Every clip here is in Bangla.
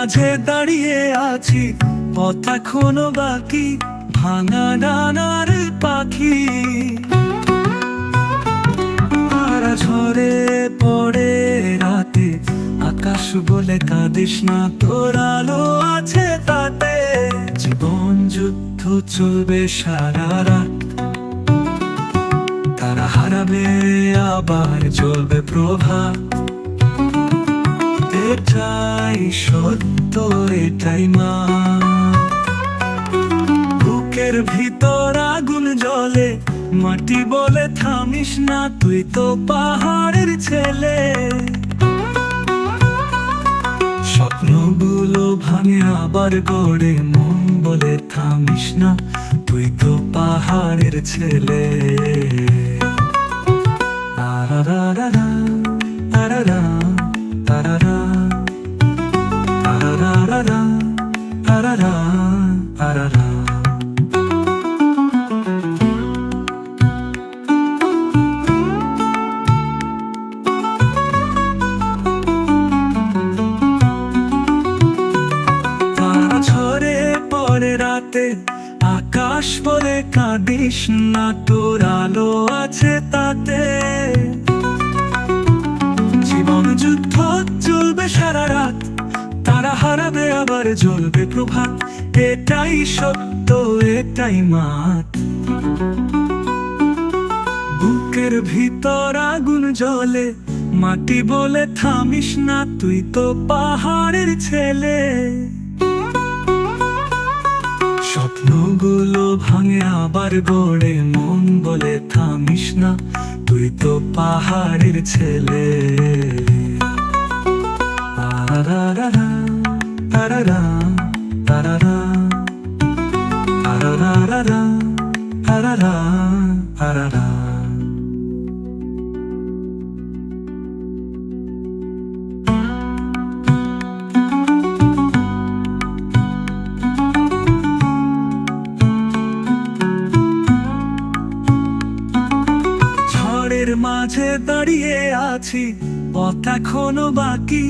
মাঝে দাঁড়িয়ে আছি, পথ এখনো বাকি, ভাঙা ডানার পাখি। তারা ঝরে পড়ে রাতে, আকাশ বলে কাঁদিস না, তোর আলো আছে তাতে। জীবন যুদ্ধ চলবে সারা রাত, তারা হারাবে আবার জ্বলবে প্রভাত। এটাই সত্য, এটাই মা। বুকের ভিতর আগুন জ্বলে, মাটি বলে থামিস না, তুই তো পাহাড়ের ছেলে। স্বপ্নগুলো ভাঙে আবার গড়ে, মন বলে থামিস না, তুই তো পাহাড়ের ছেলে। তারারারা, তারারা, তারারা, তারারারা, তারারা, তারারা। তারা ঝরে পড়ে রাতে, আকাশ বলে কাঁদিস না, তোর আলো আছে তাতে। জীবন যুদ্ধ চলবে সারা রাত, তারা হারাবে আবার জ্বলবে প্রভাত। এটাই সত্য, এটাই মাত। বুকের ভিতর আগুন জ্বলে, মাটি বলে থামিস না, তুই তো পাহাড়ের ছেলে। স্বপ্নগুলো ভাঙে আবার গড়ে, মন বলে থামিস না, তুই তো পাহাড়ের ছেলে। তারারারা, তারারা, তারারা, তারারারা, তারারা, তারারা। ঝড়ের মাঝে দাঁড়িয়ে আছি, পথ এখনো বাকি,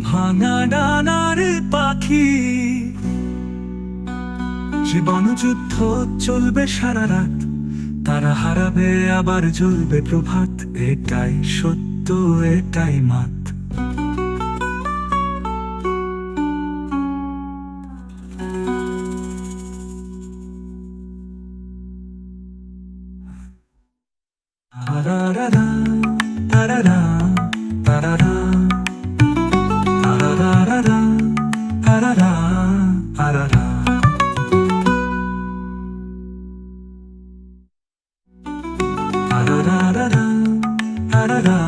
ভাঙা ডানার পাখি। জীবন যুদ্ধ চলবে সারা রাত, তারা হারাবে আবার জ্বলবে প্রভাত। এটাই সত্য, এটাই মাত। তারারারা, তারারা, তারারা, তারারারা, তারারা, তারারা। তারারারা, তারারা।